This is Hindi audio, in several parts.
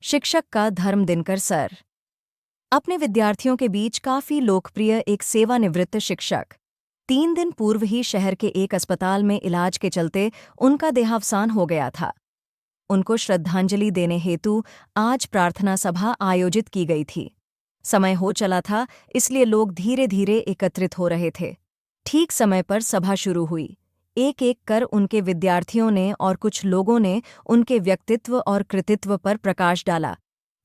शिक्षक का धर्म दिनकर सर अपने विद्यार्थियों के बीच काफी लोकप्रिय एक सेवानिवृत्त शिक्षक 3 दिन पूर्व ही शहर के एक अस्पताल में इलाज के चलते उनका देहावसान हो गया था। उनको श्रद्धांजलि देने हेतु आज प्रार्थना सभा आयोजित की गई थी। समय हो चला था, इसलिए लोग धीरे धीरे एकत्रित हो रहे थे। ठीक समय पर सभा शुरू हुई। एक एक कर उनके विद्यार्थियों ने और कुछ लोगों ने उनके व्यक्तित्व और कृतित्व पर प्रकाश डाला।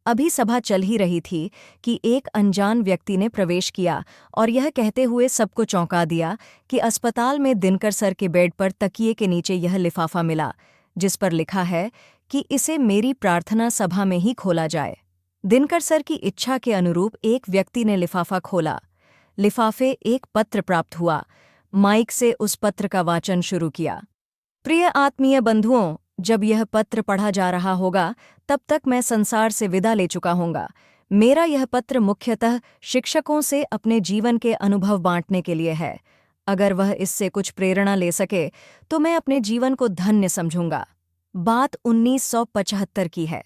अभी सभा चल ही रही थी कि एक अनजान व्यक्ति ने प्रवेश किया और यह कहते हुए सबको चौंका दिया कि अस्पताल में दिनकर सर के बेड पर तकिए के नीचे यह लिफाफा मिला, जिस पर लिखा है कि इसे मेरी प्रार्थना सभा में ही खोला जाए। दिनकर सर की इच्छा के अनुरूप एक व्यक्ति ने लिफाफा खोला। लिफाफे एक पत्र प्राप्त हुआ। माइक से उस पत्र का वाचन शुरू किया। प्रिय आत्मीय बंधुओं, जब यह पत्र पढ़ा जा रहा होगा तब तक मैं संसार से विदा ले चुका होऊंगा। मेरा यह पत्र मुख्यतः शिक्षकों से अपने जीवन के अनुभव बांटने के लिए है। अगर वह इससे कुछ प्रेरणा ले सके तो मैं अपने जीवन को धन्य समझूंगा। बात 1975 की है।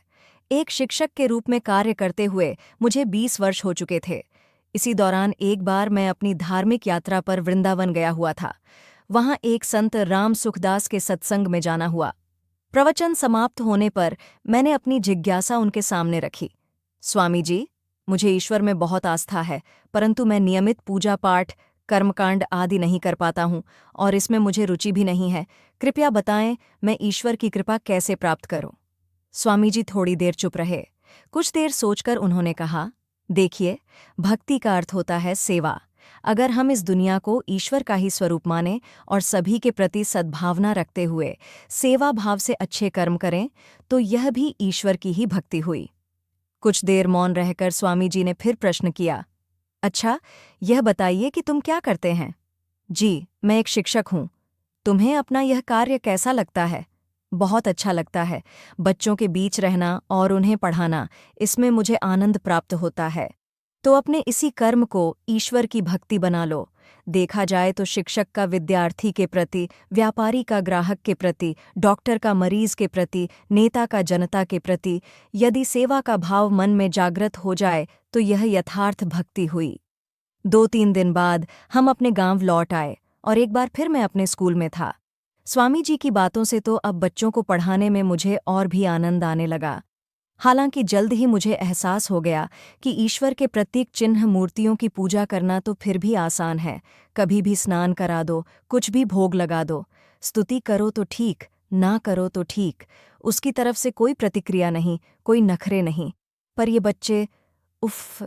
एक शिक्षक के रूप में कार्य करते हुए मुझे 20 वर्ष हो चुके थे। इसी दौरान एक बार मैं अपनी धार्मिक यात्रा पर वृंदावन गया हुआ था। वहां एक संत राम सुखदास के सत्संग में जाना हुआ। प्रवचन समाप्त होने पर मैंने अपनी जिज्ञासा उनके सामने रखी। स्वामी जी, मुझे ईश्वर में बहुत आस्था है, परंतु मैं नियमित पूजा पाठ कर्मकांड आदि नहीं कर पाता हूँ और इसमें मुझे रुचि भी नहीं है। कृपया बताएं, मैं ईश्वर की कृपा कैसे प्राप्त करूं? स्वामी जी थोड़ी देर चुप रहे। कुछ देर सोचकर उन्होंने कहा, देखिए, भक्ति का अर्थ होता है सेवा। अगर हम इस दुनिया को ईश्वर का ही स्वरूप माने और सभी के प्रति सद्भावना रखते हुए सेवा भाव से अच्छे कर्म करें तो यह भी ईश्वर की ही भक्ति हुई। कुछ देर मौन रहकर स्वामी जी ने फिर प्रश्न किया, अच्छा, यह बताइए कि तुम क्या करते हैं? जी, मैं एक शिक्षक हूँ। तुम्हें अपना यह कार्य कैसा लगता है? बहुत अच्छा लगता है। बच्चों के बीच रहना और उन्हें पढ़ाना, इसमें मुझे आनंद प्राप्त होता है। तो अपने इसी कर्म को ईश्वर की भक्ति बना लो। देखा जाए तो शिक्षक का विद्यार्थी के प्रति, व्यापारी का ग्राहक के प्रति, डॉक्टर का मरीज के प्रति, नेता का जनता के प्रति यदि सेवा का भाव मन में जागृत हो जाए तो यह यथार्थ भक्ति हुई। 2-3 दिन बाद हम अपने गांव लौट आए और एक बार फिर मैं अपने स्कूल में था। स्वामी जी की बातों से तो अब बच्चों को पढ़ाने में मुझे और भी आनंद आने लगा। हालांकि जल्द ही मुझे एहसास हो गया कि ईश्वर के प्रतीक चिन्ह मूर्तियों की पूजा करना तो फिर भी आसान है। कभी भी स्नान करा दो, कुछ भी भोग लगा दो, स्तुति करो तो ठीक, ना करो तो ठीक, उसकी तरफ से कोई प्रतिक्रिया नहीं, कोई नखरे नहीं। पर ये बच्चे, उफ़,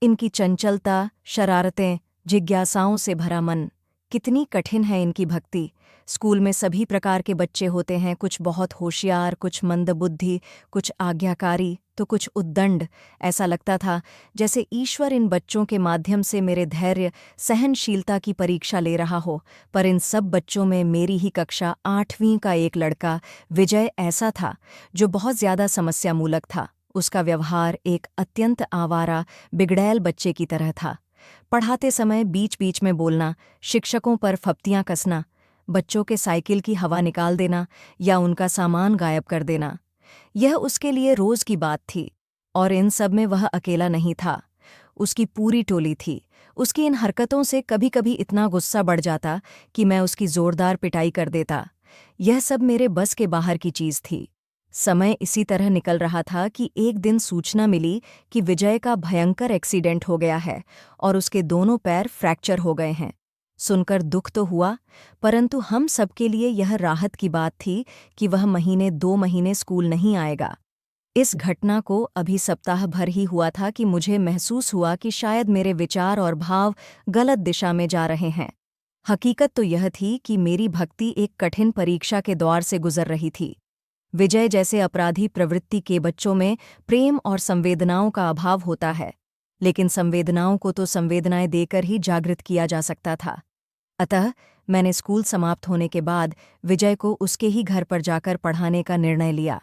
इनकी चंचलता, शरारतें, जिज्ञासाओं से भरा मन, कितनी कठिन है इनकी भक्ति। स्कूल में सभी प्रकार के बच्चे होते हैं, कुछ बहुत होशियार, कुछ मंदबुद्धि, कुछ आज्ञाकारी तो कुछ उद्दंड। ऐसा लगता था जैसे ईश्वर इन बच्चों के माध्यम से मेरे धैर्य, सहनशीलता की परीक्षा ले रहा हो। पर इन सब बच्चों में मेरी ही कक्षा 8वीं का एक लड़का विजय ऐसा था जो बहुत ज्यादा समस्यामूलक था। उसका व्यवहार एक अत्यंत आवारा, बिगड़ैल बच्चे की तरह था। पढ़ाते समय बीच बीच में बोलना, शिक्षकों पर फप्तियां कसना, बच्चों के साइकिल की हवा निकाल देना या उनका सामान गायब कर देना, यह उसके लिए रोज की बात थी। और इन सब में वह अकेला नहीं था, उसकी पूरी टोली थी। उसकी इन हरकतों से कभी कभी इतना गुस्सा बढ़ जाता कि मैं उसकी जोरदार पिटाई कर देता। यह सब मेरे बस के बाहर की चीज थी। समय इसी तरह निकल रहा था कि एक दिन सूचना मिली कि विजय का भयंकर एक्सीडेंट हो गया है और उसके दोनों पैर फ्रैक्चर हो गए हैं। सुनकर दुख तो हुआ, परंतु हम सबके लिए यह राहत की बात थी कि वह 2 महीने स्कूल नहीं आएगा। इस घटना को अभी सप्ताह भर ही हुआ था कि मुझे महसूस हुआ कि शायद मेरे विचार और भाव गलत दिशा में जा रहे हैं। हकीकत तो यह थी कि मेरी भक्ति एक कठिन परीक्षा के दौर से गुजर रही थी। विजय जैसे अपराधी प्रवृत्ति के बच्चों में प्रेम और संवेदनाओं का अभाव होता है, लेकिन संवेदनाओं को तो संवेदनाएं देकर ही जागृत किया जा सकता था। अतः मैंने स्कूल समाप्त होने के बाद विजय को उसके ही घर पर जाकर पढ़ाने का निर्णय लिया।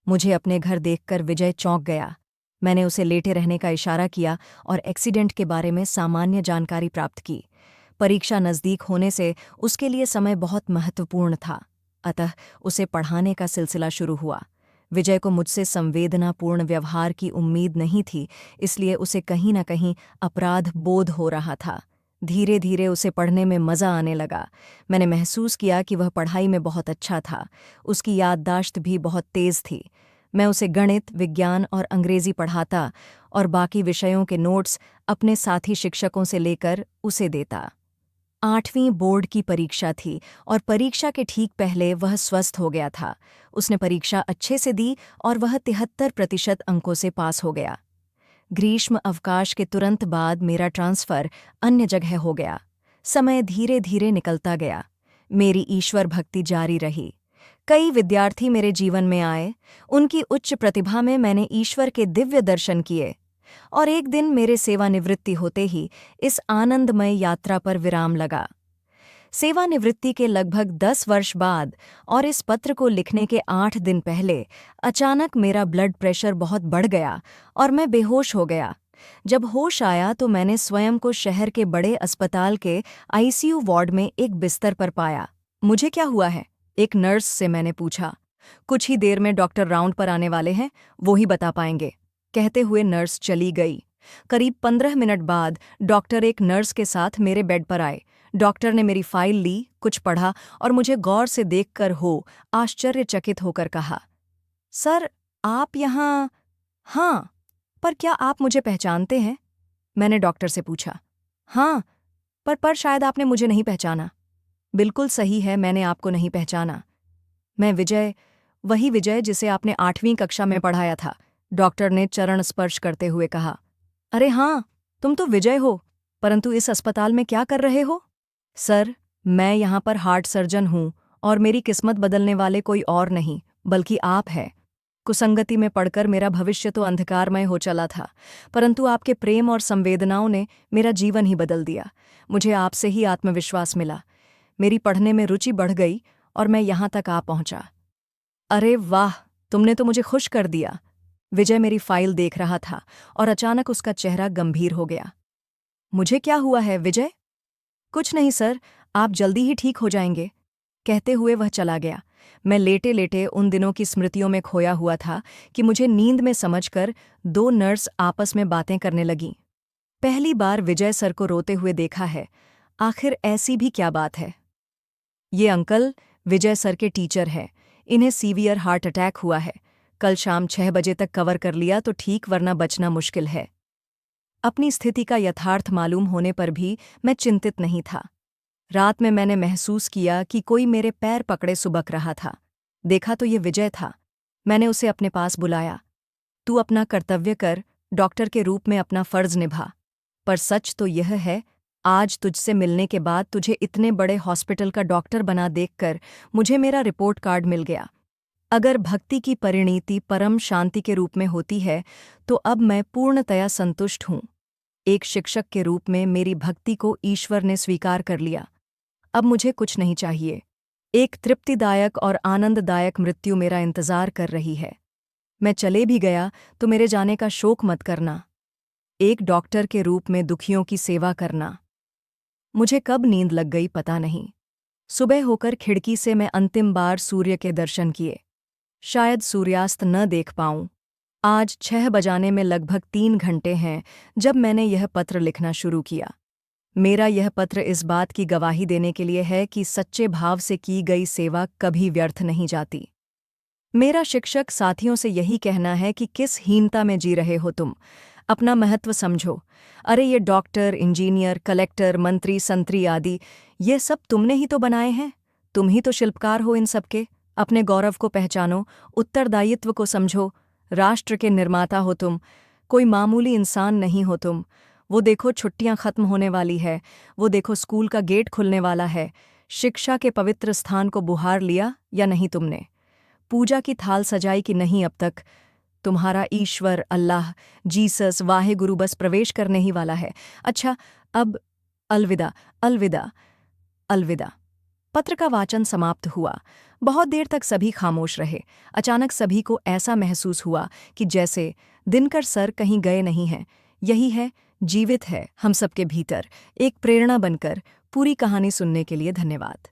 मुझे अपने घर देखकर विजय चौंक गया। मैंने उसे लेटे रहने का इशारा किया और एक्सीडेंट के बारे में सामान्य जानकारी प्राप्त की। परीक्षा नज़दीक होने से उसके लिए समय बहुत महत्वपूर्ण था, अतः उसे पढ़ाने का सिलसिला शुरू हुआ। विजय को मुझसे संवेदनापूर्ण व्यवहार की उम्मीद नहीं थी, इसलिए उसे कहीं न कहीं अपराध बोध हो रहा था। धीरे धीरे उसे पढ़ने में मज़ा आने लगा। मैंने महसूस किया कि वह पढ़ाई में बहुत अच्छा था। उसकी याददाश्त भी बहुत तेज़ थी। मैं उसे गणित, विज्ञान और अंग्रेज़ी पढ़ाता और बाकी विषयों के नोट्स अपने साथी शिक्षकों से लेकर उसे देता। 8वीं बोर्ड की परीक्षा थी और परीक्षा के ठीक पहले वह स्वस्थ हो गया था। उसने परीक्षा अच्छे से दी और वह 73% अंकों से पास हो गया। ग्रीष्म अवकाश के तुरंत बाद मेरा ट्रांसफ़र अन्य जगह हो गया। समय धीरे धीरे निकलता गया। मेरी ईश्वर भक्ति जारी रही। कई विद्यार्थी मेरे जीवन में आए। उनकी उच्च प्रतिभा में मैंने ईश्वर के दिव्य दर्शन किए और एक दिन मेरे सेवानिवृत्ति होते ही इस आनंदमय यात्रा पर विराम लगा। सेवानिवृत्ति के लगभग 10 वर्ष बाद और इस पत्र को लिखने के 8 दिन पहले अचानक मेरा ब्लड प्रेशर बहुत बढ़ गया और मैं बेहोश हो गया। जब होश आया तो मैंने स्वयं को शहर के बड़े अस्पताल के आईसीयू वार्ड में एक बिस्तर पर पाया। मुझे क्या हुआ है? एक नर्स से मैंने पूछा। कुछ ही देर में डॉक्टर राउंड पर आने वाले हैं, वो ही बता पाएंगे, कहते हुए नर्स चली गई। करीब 15 मिनट बाद डॉक्टर एक नर्स के साथ मेरे बेड पर आए। डॉक्टर ने मेरी फाइल ली, कुछ पढ़ा और मुझे गौर से देखकर आश्चर्यचकित होकर कहा, सर, आप यहाँ? हाँ, पर क्या आप मुझे पहचानते हैं? मैंने डॉक्टर से पूछा। हाँ, पर शायद आपने मुझे नहीं पहचाना। बिल्कुल सही है, मैंने आपको नहीं पहचाना। मैं विजय, वही विजय जिसे आपने 8वीं कक्षा में पढ़ाया था, डॉक्टर ने चरण स्पर्श करते हुए कहा। अरे हाँ, तुम तो विजय हो, परंतु इस अस्पताल में क्या कर रहे हो? सर, मैं यहाँ पर हार्ट सर्जन हूँ और मेरी किस्मत बदलने वाले कोई और नहीं, बल्कि आप है। कुसंगति में पड़कर मेरा भविष्य तो अंधकारमय हो चला था, परंतु आपके प्रेम और संवेदनाओं ने मेरा जीवन ही बदल दिया। मुझे आपसे ही आत्मविश्वास मिला। मेरी पढ़ने में रुचि बढ़ गई और मैं यहाँ तक आ पहुँचा। अरे वाह, तुमने तो मुझे खुश कर दिया। विजय मेरी फाइल देख रहा था और अचानक उसका चेहरा गंभीर हो गया। मुझे क्या हुआ है विजय? कुछ नहीं सर, आप जल्दी ही ठीक हो जाएंगे, कहते हुए वह चला गया। मैं लेटे लेटे उन दिनों की स्मृतियों में खोया हुआ था कि मुझे नींद में समझकर 2 नर्स आपस में बातें करने लगीं। पहली बार विजय सर को रोते हुए देखा है। आखिर ऐसी भी क्या बात है? ये अंकल विजय सर के टीचर हैं। इन्हें सीवियर हार्ट अटैक हुआ है। कल शाम 6 बजे तक कवर कर लिया तो ठीक, वरना बचना मुश्किल है। अपनी स्थिति का यथार्थ मालूम होने पर भी मैं चिंतित नहीं था। रात में मैंने महसूस किया कि कोई मेरे पैर पकड़े सुबक रहा था। देखा तो ये विजय था। मैंने उसे अपने पास बुलाया। तू अपना कर्तव्य कर, डॉक्टर के रूप में अपना फर्ज निभा। पर सच तो यह है, आज तुझसे मिलने के बाद तुझे इतने बड़े हॉस्पिटल का डॉक्टर बना देखकर मुझे मेरा रिपोर्ट कार्ड मिल गया। अगर भक्ति की परिणति परम शांति के रूप में होती है तो अब मैं पूर्णतया संतुष्ट हूँ। एक शिक्षक के रूप में मेरी भक्ति को ईश्वर ने स्वीकार कर लिया। अब मुझे कुछ नहीं चाहिए। एक तृप्तिदायक और आनंददायक मृत्यु मेरा इंतजार कर रही है। मैं चले भी गया तो मेरे जाने का शोक मत करना। एक डॉक्टर के रूप में दुखियों की सेवा करना। मुझे कब नींद लग गई पता नहीं। सुबह होकर खिड़की से मैं अंतिम बार सूर्य के दर्शन किए। शायद सूर्यास्त न देख पाऊं। आज 6 बजाने में लगभग 3 घंटे हैं जब मैंने यह पत्र लिखना शुरू किया। मेरा यह पत्र इस बात की गवाही देने के लिए है कि सच्चे भाव से की गई सेवा कभी व्यर्थ नहीं जाती। मेरा शिक्षक साथियों से यही कहना है कि किस हीनता में जी रहे हो तुम। अपना महत्व समझो। अरे ये डॉक्टर, इंजीनियर, कलेक्टर, मंत्री, संतरी आदि, ये सब तुमने ही तो बनाए हैं। तुम ही तो शिल्पकार हो इन सबके। अपने गौरव को पहचानो, उत्तरदायित्व को समझो। राष्ट्र के निर्माता हो तुम, कोई मामूली इंसान नहीं हो तुम। वो देखो छुट्टियां खत्म होने वाली है, वो देखो स्कूल का गेट खुलने वाला है। शिक्षा के पवित्र स्थान को बुहार लिया या नहीं तुमने? पूजा की थाल सजाई कि नहीं अब तक? तुम्हारा ईश्वर, अल्लाह, जीसस, वाहे गुरु बस प्रवेश करने ही वाला है। अच्छा, अब अलविदा, अलविदा, अलविदा। पत्र का वाचन समाप्त हुआ। बहुत देर तक सभी खामोश रहे। अचानक सभी को ऐसा महसूस हुआ कि जैसे दिनकर सर कहीं गए नहीं हैं। यही है, जीवित है हम सबके भीतर, एक प्रेरणा बनकर। पूरी कहानी सुनने के लिए धन्यवाद।